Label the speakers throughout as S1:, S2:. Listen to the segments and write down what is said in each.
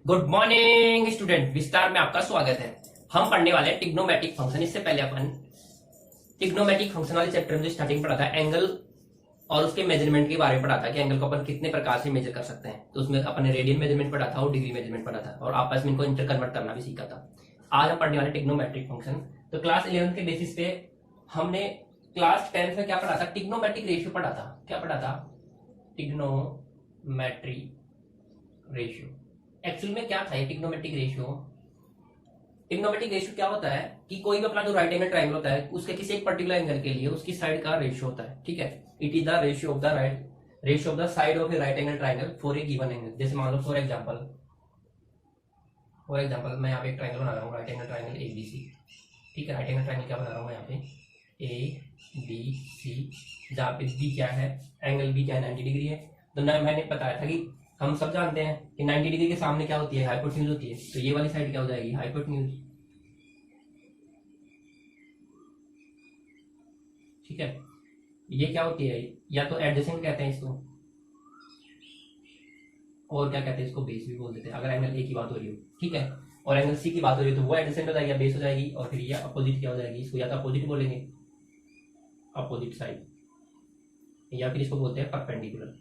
S1: Good morning student, विस्तार में आपका स्वागत है। हम पढ़ने वाले हैं टिग्नोमेट्रिक फंक्शन। इससे पहले अपन टिग्नोमेट्रिक फंक्शन वाले चैप्टर में जो स्टार्टिंग पढ़ा था एंगल और उसके मेजरमेंट के बारे में पढ़ा था कि एंगल को अपन कितने प्रकार से मेजर कर सकते हैं। तो उसमें अपन ने रेडियन मेजरमेंट पढ़ा था और डिग्री मेजरमेंट पढ़ा था और आपस में इनको इंटर कन्वर्ट करना भी सीखा था। आज हम पढ़ने वाले टिग्नोमेट्रिक फंक्शन। तो क्लास 11 के बेसिस पे हमने क्लास 10 में क्या पढ़ा था? टिग्नोमेट्रिक रेशियो पढ़ा था। क्या पढ़ा था? Trigonometric ratio. एक्चुअल में क्या था ये टिग्नोमेट्रिक रेशियो? टिग्नोमेट्रिक रेशियो क्या होता है कि कोई भी अपना जो राइट एंगल ट्रायंगल होता है उसके किसी एक पर्टिकुलर एंगल के लिए उसकी साइड का रेशियो होता है। ठीक है, it is the ratio of the ratio of the side of A right angle triangle for a given angle. जैसे मान लो फॉर एग्जांपल मैं यहाँ पे एक ट्रायंगल बना रहा हूँ, right angle triangle A B C. ठीक है, राइट एंगल ट्रायंगल क्या बना रहा हूँ यहाँ पे? ए बी सी, जहाँ पे बी क्या है? एंगल बी क्या है? 90 डिग्री है। तो ना मैंने बताया था कि हम सब जानते हैं कि 90 डिग्री के सामने क्या होती है? हाइपोटेन्यूज होती है। तो ये वाली साइड क्या हो जाएगी? हाइपोटेन्यूज। ठीक है, ये क्या होती है? या तो एडजेसेंट कहते हैं इसको, और क्या कहते हैं इसको? बेस भी बोल देते हैं अगर एंगल ए की बात हो रही हो। ठीक है, और एंगल सी की बात हो रही है तो वो एडजेसेंट हो जाएगी या बेस हो जाएगी, और फिर ये अपोजिट क्या हो जाएगी? इसको या तो अपोजिट बोलेंगे, अपोजिट साइड, या फिर इसको बोलते हैं परपेंडिकुलर।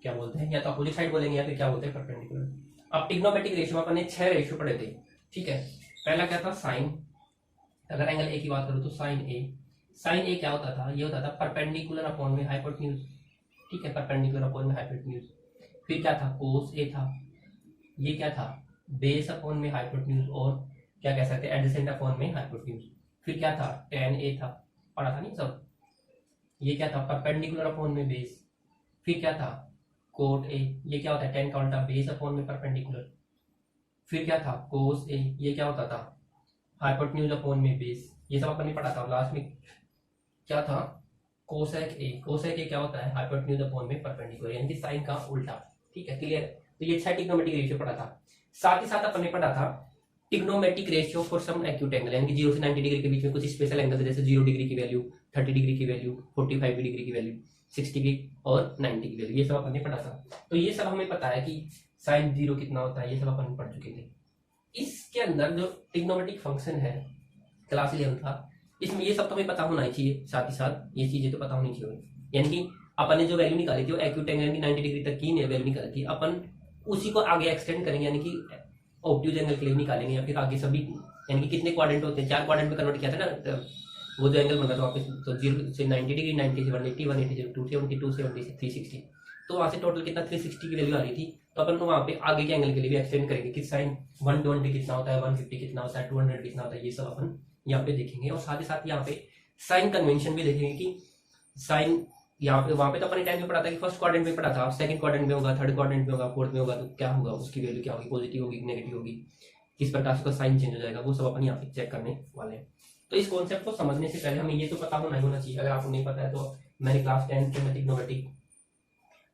S1: क्या बोलते हैं? या तो अपोजिट साइड बोलेंगे या फिर क्या बोलते हैं? परपेंडिकुलर। अब टिग्नोमेट्रिक रेशियो अपन ने 6 रेशियो पढ़े थे। ठीक है, पहला क्या था? साइन। अगर एंगल ए की बात करूं तो साइन ए। साइन ए क्या होता था? ये होता था परपेंडिकुलर अपॉन में हाइपोटेन्यूज। ठीक है, परपेंडिकुलर अपॉन में हाइपोटेन्यूज। फिर क्या था? कोस ए था। ये क्या था? बेस अपॉन में हाइपोटेन्यूज, और क्या कह सकते हैं? एडजेसेंट अपॉन में हाइपोटेन्यूज। फिर क्या था? टेन ए था। पढ़ा था नहीं सब? ये क्या था? परपेंडिकुलर अपॉन में बेस। फिर क्या था? Cot A. ये क्या होता है? टेन का उल्टा, बेस अपॉन में परपेंडिकुलर। फिर क्या था? कोस ए। ये क्या होता था? हाइपोटेन्यूज अपॉन में बेस। ये सब अपन ने पढ़ा था। लास्ट में क्या था? कोसेक ए। कोसेक ए क्या होता है? हाइपोटेन्यूज अपॉन में परपेंडिकुलर, यानी कि साइन का उल्टा। ठीक है, क्लियर? तो ये 6 टिग्नोमेट्रिक रेशियो पढ़ा था। साथ ही साथ अपन ने पढ़ा था trigonometric ratio for some acute angle, यानी कि 0 से 90 डिग्री के बीच में कुछ स्पेशल एंगल, जैसे 0 डिग्री की वैल्यू, 30 डिग्री की वैल्यू, 45 डिग्री की वैल्यू, 60 डिग्री और 90 की वैल्यू। ये सब अपन ने पढ़ा था। तो ये सब हमें पता है कि साइन 0 कितना होता है, ये सब अपन पढ़ चुके थे। इसके अंदर जो टिग्नोमेट्रिक फंक्शन है क्लास 11 का, इसमें ये सब तो हमें पता होना ही चाहिए। साथ ही साथ ये चीजें तो पता होनी चाहिए, यानी कि अपन ने जो वैल्यू निकाली थी वो एक्यूट एंगल की 90 डिग्री तक की वैल्यू निकाली थी, अपन उसी को आगे एक्सटेंड करेंगे, यानी कि ऑब्ट्यूज एंगल के लिए निकालेंगे, या फिर आगे सभी, यानी कि कितने क्वाड्रेंट होते हैं? 4 क्वाड्रेंट में कन्वर्ट किया था ना, वो जो एंगल बन रहा था वापस, तो 0 से 90 डिग्री, 90 से 180, 180 से 270, 270 से 360, तो वहां से टोटल कितना? 360 की वैल्यू आ रही थी। तो अपन वहां पे आगे के एंगल के लिए भी एक्सटेंड करेंगे कि साइन 120 कितना होता है, 150 कितना होता है, 200 कितना होता है, ये सब अपन यहाँ पे देखेंगे। और साथ ही साथ यहाँ पे साइन कन्वेंशन भी देखेंगे कि साइन यहाँ पे, वहां पे तो अपने टाइम में पढ़ा था कि फर्स्ट क्वाड्रेंट में पढ़ा था, सेकंड क्वाड्रेंट में होगा, थर्ड क्वाड्रेंट में होगा, फोर्थ में होगा, तो क्या होगा? उसकी वैल्यू क्या होगी? पॉजिटिव होगी, नेगेटिव होगी, किस प्रकार से उसका साइन चेंज हो जाएगा, वो सब अपन यहाँ पे चेक करने वाले हैं। तो इस कॉन्सेप्ट को समझने से पहले हमें ये तो पता होना ही होना चाहिए। अगर आपको नहीं पता है तो मैंने क्लास 10 में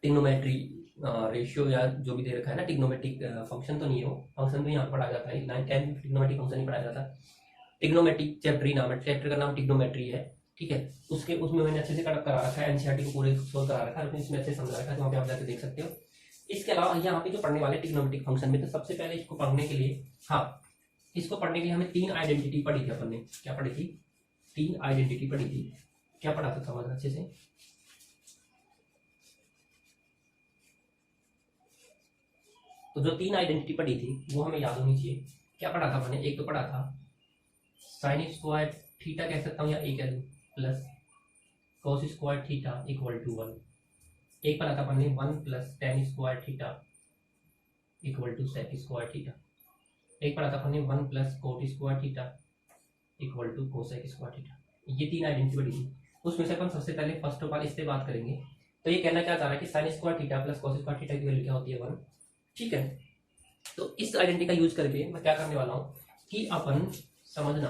S1: टिग्नोमेट्री रेशियो या जो भी दे रखा है ना, टिग्नोमेट्रिक फंक्शन तो नहीं हो, फंक्शन तो यहाँ पढ़ाया जाता है। 9-10 टिग्नोमेट्रिक फंक्शन ही पढ़ाया जाता है। टिग्नोमेट्रिक चैप्टर नाम है, चैप्टर का नाम टिग्नोमेट्री है। ठीक है, उसके उसमें मैंने अच्छे से करा रखा है, एनसीईआरटी को पूरे सोल्व करा रखा है, इसमें अच्छे समझा रखा है, तो वहाँ पे आप जाकर देख सकते हो। इसके अलावा यहाँ पे जो पढ़ने वाले टिग्नोमेट्रिक फंक्शन में, तो सबसे पहले इसको पढ़ने के लिए, हाँ, इसको पढ़ने के लिए हमें 3 आइडेंटिटी पढ़ी थी अपन ने। क्या पढ़ी थी? 3 आइडेंटिटी पढ़ी थी। क्या पढ़ा था? समझ अच्छे से। तो जो 3 आइडेंटिटी पढ़ी थी वो हमें याद होनी चाहिए। क्या पढ़ा था मैंने? एक तो पढ़ा था साइन स्क्वायर थीटा कह सकता हूँ या ए कह दूँ, plus cos square theta equal to 1। एक पढ़ा था अपन ने 1 plus tan square theta equal to sec square theta. एक पढ़ा था अपन ने 1 plus cot square theta equal to cosec square theta. ये 3 आइडेंटिटी पढ़ी थी। उसमें से अपन सबसे पहले फर्स्ट ऑफ ऑल इस पे बात करेंगे। तो ये कहना क्या चाह रहा है कि sine square theta plus cos square theta की वैल्यू क्या होती है? 1। ठीक है, तो इस आइडेंटिटी का यूज करके मैं क्या करने वाला हूँ कि अपन समझना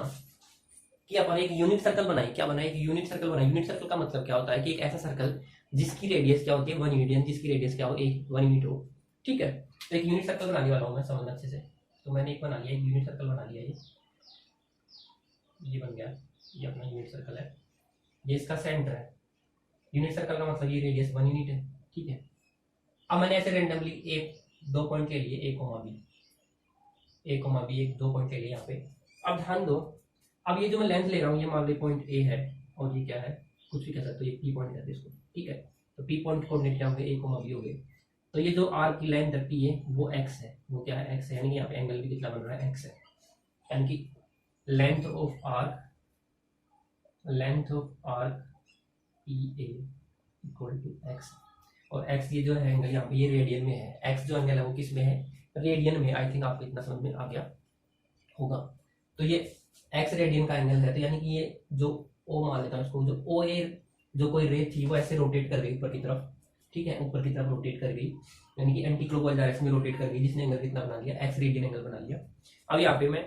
S1: कि अपन एक यूनिट सर्कल बनाए। क्या बनाए? एक यूनिट सर्कल बनाए। यूनिट सर्कल का मतलब क्या होता है कि एक ऐसा सर्कल जिसकी रेडियस क्या होती है? 1 यूनिट, जिसकी रेडियस क्या हो? 1 यूनिट हो। ठीक है, तो एक यूनिट सर्कल बनाने वाला हूँ मैं, समझना अच्छे से। तो मैंने एक बना लिया, एक यूनिट सर्कल बना लिया। ये बन गया, ये अपना यूनिट सर्कल है, ये इसका सेंटर है। यूनिट सर्कल का मतलब ये रेडियस 1 यूनिट है। ठीक है, अब मैंने ऐसे रेंडमली एक दो पॉइंट ले लिए ए कोमा बी, ए कोमा बी एक दो पॉइंट ले लिए यहाँ पे। अब ध्यान दो, अब ये जो मैं लेंथ ले रहा हूँ ये मान लो पॉइंट ए है और ये क्या है, कुछ भी कह सकते हो, ये पी पॉइंट कहते हैं इसको, ठीक है। तो पी पॉइंट कोऑर्डिनेट क्या हो गए, ए कोमा बी हो गए। तो ये जो आर की लेंथ है पी है वो एक्स है, वो क्या है, एक्स है, यानी कि यहाँ पे एंगल भी कितना बन रहा है, एक्स है। यानी कि length of arc, length of arc P A equal to X. और एक्स ये जो है एंगल यहाँ पे ये रेडियन में है, एक्स जो एंगल है वो किस में है, रेडियन में। आई थिंक आपको इतना समझ में आ गया होगा। तो ये एक्स रेडियन का एंगल है, तो यानी कि ये जो ओ मान लेता हूँ इसको, जो ओ ए जो कोई रे थी वो ऐसे रोटेट कर गई ऊपर की तरफ, ठीक है, ऊपर की तरफ रोटेट कर गई, यानी कि एंटी क्लॉकवाइज डायरेक्शन में रोटेट कर गई, जिसने एंगल कितना बना लिया, एक्स रेडियन एंगल बना लिया। अब यहाँ पे मैं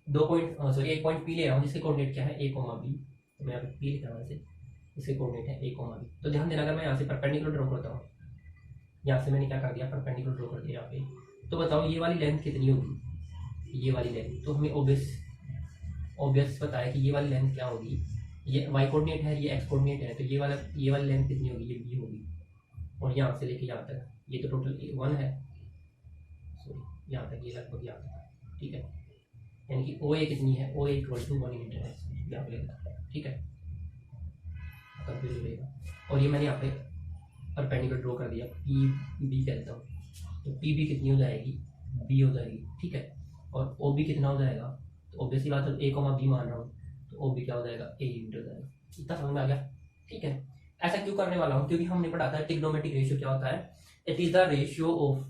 S1: दो पॉइंट सॉरी एक पॉइंट पी ले रहा हूँ जिसके कोऑर्डिनेट क्या है, ए कोमा बी। तो मैं यहाँ पे पी लिख रहा हूँ ऐसे, इसके कोऑर्डिनेट है ए कोमा बी। तो ध्यान देना, अगर मैं यहाँ से परपेंडिकुलर ड्रॉ करता हूँ, यहाँ से मैंने क्या कर दिया, परपेंडिकुलर ड्रॉ कर दिया यहाँ पे। तो बताओ ये वाली लेंथ कितनी होगी, ये वाली लेंथ, तो हमें ऑब्वियस पता है कि ये वाली लेंथ क्या होगी, ये वाई कोऑर्डिनेट है, ये एक्स कोऑर्डिनेट है, तो ये वाली लेंथ कितनी होगी, ये बी होगी। और यहाँ से लेके यहाँ तक ये तो टोटल 1 है, सॉरी यहाँ तक ये लगभग यहाँ तक, ठीक है। यानी कि ओ ए कितनी है, ओ ए इक्वल टू 1 मीटर है, यहाँ पे लेता, ठीक है, कंफ्यूज हो जाएगा। और ये मैंने यहाँ पे परपेंडिकुलर ड्रॉ कर दिया, पी बी कह देता हूँ, तो पी बी कितनी हो जाएगी, बी हो जाएगी, ठीक है। और ओ बी कितना हो जाएगा, तो ऑब्वियसली बात है ए कोमा बी मान रहा हूँ, तो ओ बी क्या हो जाएगा, ए यूनिट हो जाएगा। इतना समझ में आ गया, ठीक है। ऐसा क्यों करने वाला हूँ, क्योंकि हमने पढ़ा था ट्रिग्नोमेट्रिक रेशियो क्या होता है, it is the ratio of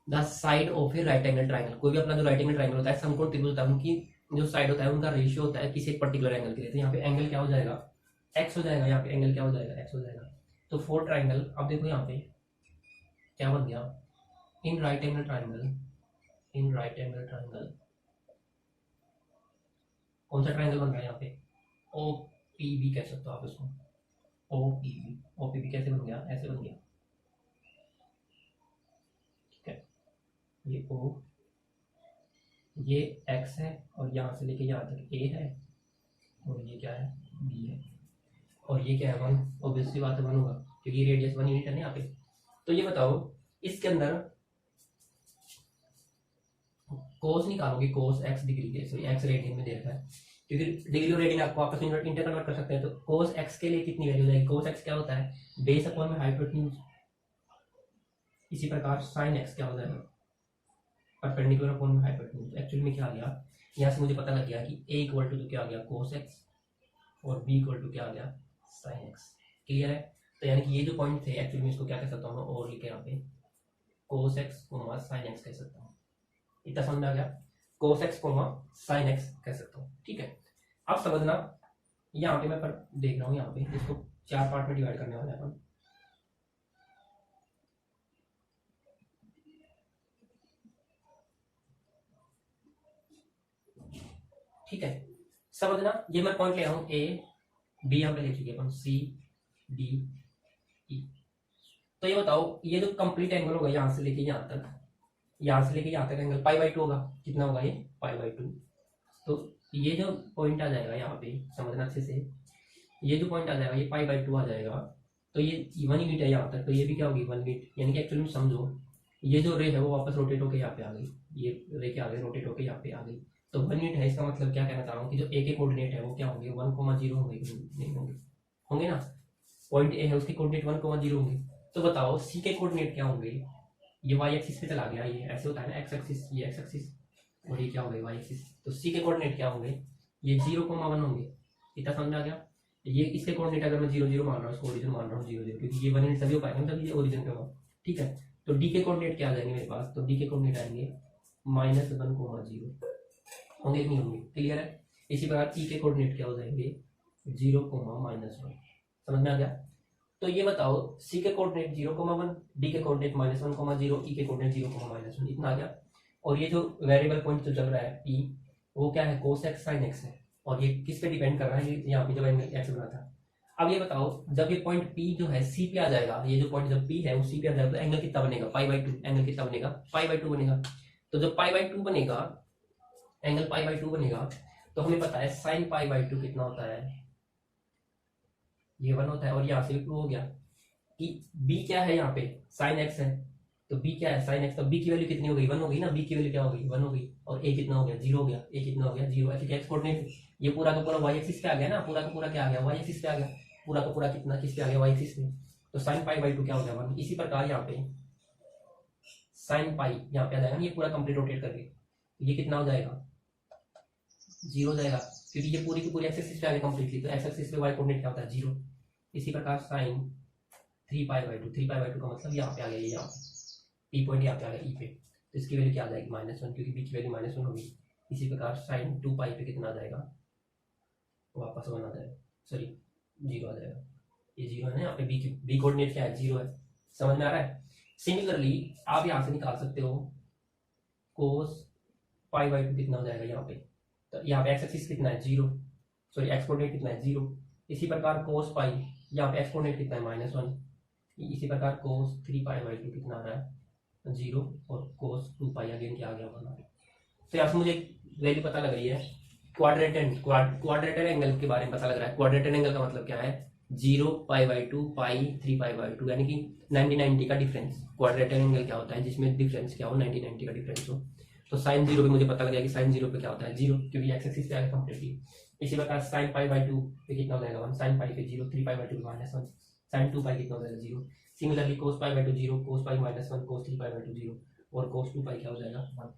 S1: the side of A right angle triangle. कोई भी अपना जो राइट एंगल ट्राइंगल होता है, समकोण त्रिभुज होता है, उनकी जो साइड होता है उनका रेशियो होता है किसी एक पर्टिकुलर एंगल के लिए। तो यहाँ पे एंगल क्या हो जाएगा, एक्स हो जाएगा, यहाँ पे एंगल क्या हो जाएगा, एक्स हो जाएगा। तो फोर ट्राइंगल, अब देखो यहाँ पे क्या बन गया, in right angle triangle, in right angle triangle कौन सा ट्राइंगल बन रहा है यहाँ पे, ओ पी बी कह सकते हो आप इसको, O P B. O P B कैसे बन गया, ऐसे बन गया, ठीक है। ये ओ, ये एक्स है, और यहाँ से लेके यहाँ तक ए है, और ये क्या है, बी है, और ये क्या है 1, ऑब्वियसली बात है 1 होगा क्योंकि रेडियस 1 यूनिट है ना यहाँ पे। तो ये बताओ इसके अंदर कोस निकालोगे, कोस एक्स डिग्री के, सॉरी एक्स रेडियन में दे रखा है, क्योंकि डिग्री और रेडियन आपको आपस में इंटर कन्वर्ट कर सकते हैं। तो कोस एक्स के लिए कितनी वैल्यू जाएगी, कोस एक्स क्या होता है, बेस अपॉन में हाइपोटेन्यूज। इसी प्रकार साइन एक्स क्या हो जाएगा, परपेंडिकुलर अपॉन में हाइपोटेन्यूज। एक्चुअली में क्या आ गया, यहाँ से मुझे पता लग गया कि ए इक्वल टू क्या आ गया, कोस एक्स, और बी इक्वल टू क्या आ गया, साइन एक्स। क्लियर है। तो यानी कि ये जो पॉइंट थे एक्चुअली में इसको क्या कह सकता हूँ, और लिखे यहाँ पे cos x comma sine x कह सकता हूँ। इतना समझ में आ गया, cos x comma sine x कह सकता हूँ, ठीक है। अब समझना, यहाँ पे मैं पर देख रहा हूँ, यहाँ पे इसको 4 पार्ट में डिवाइड करने वाला है अपन। ठीक है, समझना, ये मैं पॉइंट ले रहा हूँ ए बी, यहाँ पे ले चुके अपन सी डी ई। तो ये बताओ ये जो कंप्लीट एंगल होगा यहाँ से लेके यहाँ तक, यहाँ से लेके यहाँ तक एंगल पाई बाई 2 होगा, कितना होगा ये, पाई बाई 2। तो ये जो पॉइंट आ जाएगा यहाँ पे, समझना अच्छे से, ये जो पॉइंट आ जाएगा ये पाई बाई 2 आ जाएगा। तो ये 1 यूनिट है यहाँ तक, तो ये भी क्या होगी 1 यूनिट। यानी कि एक्चुअली में समझो ये जो रे है वो वापस रोटेट होकर यहाँ पे आ गई, ये रे क्या आ गई, रोटेट होकर यहाँ पे आ गई। तो 1 यूनिट है, इसका मतलब क्या कहना चाह रहा हूँ कि जो ए के कोऑर्डिनेट है वो क्या होंगे, 1,0 होंगे, नहीं होंगे, होंगे ना। पॉइंट ए है उसके कोऑर्डिनेट 1,0 होंगे। तो बताओ सी के कोऑर्डिनेट क्या होंगे, ये वाई एक्सिस पे चला गया, ये ऐसे होता है ना, एक्स एक्सिस, ये एक्स एक्सिस, और ये क्या होगा वाई एक्सिस। तो सी के कोऑर्डिनेट क्या होंगे, ये 0,1 होंगे। इतना समझ आ गया। ये इसके कोऑर्डिनेट अगर मैं 0,0 मान रहा हूँ, इसको ओरिजिन मान रहा हूँ 0,0, क्योंकि ये 1 यूनिट तभी हो पाएंगे तभी ये ओरिजिन पे होगा, ठीक है। तो डी के कोऑर्डिनेट क्या आ जाएंगे मेरे पास, तो डी के कोऑर्डिनेट आएंगे -1,0 होंगे, नहीं होंगे, क्लियर है। इसी प्रकार ई के कोऑर्डिनेट क्या हो जाएंगे, 0,-1। समझ में आ गया। तो ये बताओ सी के कोऑर्डिनेट 0,1, डी के कोऑर्डिनेट -1,0, ई के कोऑर्डिनेट 0,-1, इतना आ गया। और ये जो वेरिएबल पॉइंट जो चल रहा है पी, वो क्या है, कोस एक्स साइन एक्स है, और ये किस पे डिपेंड कर रहा है, ये यहाँ पे जब एंगल एक्स बना था। अब ये बताओ जब ये पॉइंट पी जो है सी पे आ जाएगा, ये जो पॉइंट जब पी है वो सी पे आ जाएगा, तो एंगल कितना बनेगा, पाई बाई 2। एंगल कितना बनेगा, पाई बाई 2 बनेगा। तो जब पाई बाई 2 बनेगा, एंगल पाई बाई 2 बनेगा, तो हमें पता है साइन पाई बाई 2 कितना होता है, ये 1 होता है, और यहाँ से 2 हो गया। कि बी क्या है यहाँ पे, साइन एक्स है, तो b क्या है साइन एक्स, तो b की वैल्यू कितनी हो गई 1 हो गई ना, b की वैल्यू क्या हो गई 1 हो गई, और a कितना हो गया 0 हो गया, a कितना हो गया 0, ऐसे एक्स कोऑर्डिनेट ये पूरा का पूरा y एक्सिस पे आ गया ना, पूरा का पूरा क्या आ गया y एक्सिस पे आ गया, पूरा का पूरा कितना किस पे आ गया y एक्सिस पे, तो sin पाई बाई 2 क्या हो गया 1। इसी प्रकार यहाँ पे sin पाई यहाँ पे आ जाएगा, ये पूरा कंप्लीट रोटेट करके ये कितना हो जाएगा 0 हो जाएगा, क्योंकि ये पूरी की पूरी एक्स एक्सिस पे आ गया कंप्लीटली, तो एक्स एक्सिस पे y कोऑर्डिनेट क्या होता है 0। इसी प्रकार sin 3 pi by 2, 3 pi by 2 का मतलब यहाँ पे आ गया, ये यहाँ पे पी पॉइंट यहाँ पे आ गया ई पे, तो इसकी वैल्यू क्या आ जाएगी -1, क्योंकि बी की वैल्यू -1 होगी। इसी प्रकार sin 2 पाई पे कितना आ जाएगा वापस 1 आ जाएगा, सॉरी 0 आ जाएगा, ये 0 है ना, यहाँ पे बी कोऑर्डिनेट क्या है 0 है, समझ में आ रहा है। सिमिलरली आप यहाँ से निकाल सकते हो कोस पाई बाई 2 कितना हो जाएगा यहाँ पे, तो यहाँ पे एक्स एक्सिस कितना है 0, सॉरी एक्स कोऑर्डिनेट कितना है 0। इसी प्रकार कोस पाई यहाँ पे एक्स कोऑर्डिनेट कितना है -1, इसी प्रकार कोस 3 पाई बाई 2 कितना आ रहा है 0, और कोस 2 पाई अगेन क्या आ गया 1। तो यहाँ से मुझे वैल्यू पता लग रही है क्वाड्रेटर एंगल के बारे में पता लग रहा है। क्वाड्रेटर एंगल का मतलब क्या है 0 पाई बाई 2 पाई 3 पाई बाई 2, यानी कि 90 का डिफरेंस। क्वाड्रेटर एंगल क्या होता है जिसमें डिफरेंस क्या हो 90 का डिफरेंस हो। तो साइन 0 पे मुझे पता लग गया कि साइन 0 पे क्या होता है 0, क्योंकि एक्स एक्सिस पे आ गया कंप्लीटली। इसी प्रकार साइन पाई बाई 2 पे कितना हो जाएगा 1, साइन पाई पे 0, 3 पाई बाई 2 -1, साइन 2 पाई कितना हो जाएगा 0। Similarly cos pi by 2 0, cos pi -1, cos 3 pi by 2 0, और कोस 2 पाई क्या हो जाएगा 1।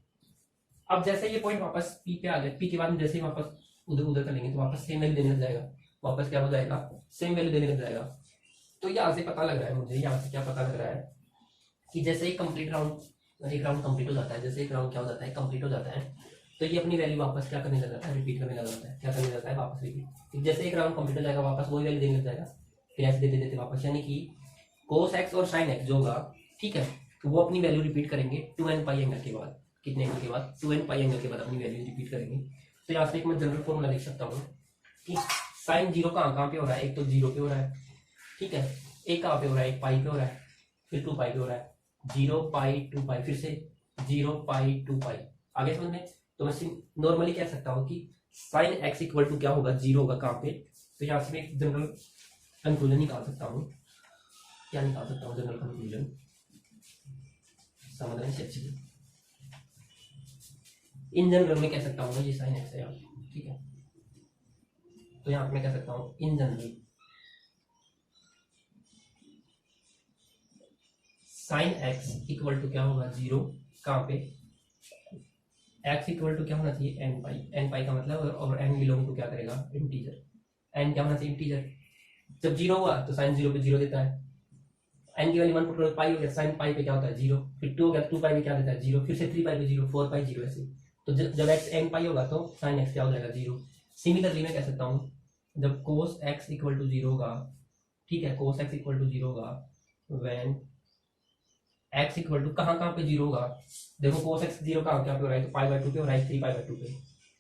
S1: अब जैसे ये पॉइंट वापस पी पे आ गया, पी के बाद जैसे ही वापस उधर उधर करेंगे तो वापस सेम वैल्यू देने लग जाएगा, वापस क्या हो जाएगा सेम वैल्यू देने लग जाएगा। तो यहाँ से पता लग रहा है मुझे, यहाँ से क्या पता लग रहा है कि जैसे ही कंप्लीट राउंड एक राउंड कंप्लीट हो जाता है, जैसे एक राउंड क्या हो जाता है कंप्लीट हो जाता है, तो ये अपनी वैल्यू वापस क्या करने लग जाता है रिपीट करने लग जाता है। क्या करने लगता है वापस रिपीट, जैसे एक राउंड कंप्लीट हो जाएगा वापस वही वैल्यू देने लग जाएगा, फिर ऐसे देते देते वापस, यानी कि कोस एक्स और साइन एक्स जो होगा ठीक है, तो वो अपनी वैल्यू रिपीट करेंगे 2n पाई एंगल के बाद, कितने एंगल के बाद 2n पाई एंगल के बाद अपनी वैल्यू रिपीट करेंगे। तो यहाँ से एक मैं जनरल फॉर्मूला लिख सकता हूँ कि साइन 0 कहाँ पे हो रहा है, एक तो 0 पे हो रहा है ठीक है, एक कहाँ पे हो रहा है एक पाई पे हो रहा है, फिर 2 पाई पे हो रहा है, 0 पाई 2 पाई, फिर से 0 पाई 2 पाई। आगे समझ में, तो मैं नॉर्मली कह सकता हूँ कि साइन एक्स इक्वल टू क्या होगा 0 होगा कहाँ पे। तो यहाँ से मैं एक जनरल कंक्लूजन निकाल सकता हूँ, क्या निकाल सकता हूँ जनरल कंक्लूजन, समझने से अच्छी। इन जनरल में कह सकता हूँ ये साइन एक्स है यहाँ ठीक है, तो यहाँ पे मैं कह सकता हूँ in general sine X equal to क्या होगा 0 कहाँ पे, एक्स इक्वल टू क्या होना चाहिए एन पाई का मतलब, और एन बिलोंग टू क्या करेगा इंटीजर, एन क्या होना चाहिए इंटीजर। जब 0 हुआ तो साइन 0 पे 0 देता है, एन की वैल्यू 1 पुट करो पाई हो गया, साइन पाई पे क्या होता है 0, फिर 2 हो गया 2 पाई पे क्या देता है 0, फिर से 3 पाई पे 0, 4 पाई 0 ऐसे। तो जब एक्स एन पाई होगा तो साइन एक्स क्या हो जाएगा 0। सिमिलरली मैं कह सकता हूँ जब कोस एक्स इक्वल टू 0 होगा ठीक है, कोस एक्स इक्वल टू 0 होगा व्हेन एक्स इक्वल टू कहाँ कहाँ पे 0 होगा, देखो कोस एक्स 0 कहाँ क्या पे हो रहा है, तो पाई बाई 2 पे हो रहा है, 3 पाई बाई 2 पे,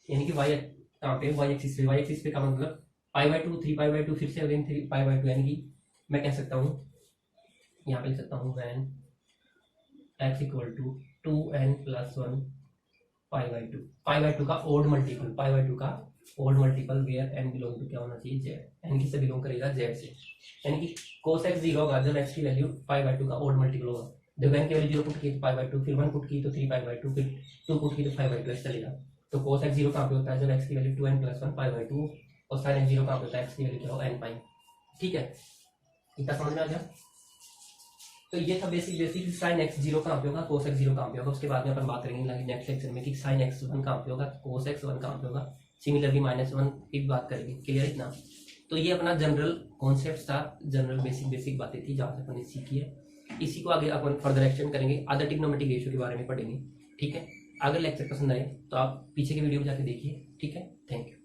S1: यानी कि वाई कहाँ पे वाई एक्सिस पे का मतलब पाई बाई 2 3 पाई बाई 2 फिर से अगेन 3 पाई बाई 2, यानी कि मैं कह सकता हूँ यहाँ पे लिख सकता हूँ when X equal to 2n + 1 pi by 2 का ओड मल्टीपल, पाई बाई 2 का odd multiple where n belong to क्या होना चाहिए z, n किससे बिलोंग करेगा z से, यानी कि cos x 0 होगा जब x की वैल्यू पाई बाई 2 का ओड मल्टीपल होगा, जब n की वैल्यू 0 पुट की तो पाई बाई 2, फिर 1 पुट की तो 3 पाई बाई 2, फिर 2 पुट की तो 5 बाई 2 ऐसे चलेगा। तो cos x 0 कहाँ पे होता है जब x की वैल्यू 2n + 1 पाई बाई 2, और sin x 0 कहाँ पे होता है x की वैल्यू क्या हो n पाई, ठीक है इतना समझ में आ गया। तो ये था बेसिक साइन एक्स 0 कहाँ पे होगा, कोस एक्स 0 कहाँ पे होगा, उसके बाद में अपन बात करेंगे नेक्स्ट लेक्चर में कि साइन एक्स 1 कहाँ पे होगा, कोस एक्स 1 कहाँ पे होगा, सिमिलरली -1 की बात करेंगे। क्लियर इतना। तो ये अपना जनरल कॉन्सेप्ट था, जनरल बेसिक बातें थी जहाँ से अपन ने सीखी है। इसी को आगे अपन फर्दर एक्सटेंड करेंगे, अदर ट्रिग्नोमेट्रिक रेशियो के बारे में पढ़ेंगे ठीक है। अगर लेक्चर पसंद आए तो आप पीछे के वीडियो में जाके देखिए ठीक है। Thank you.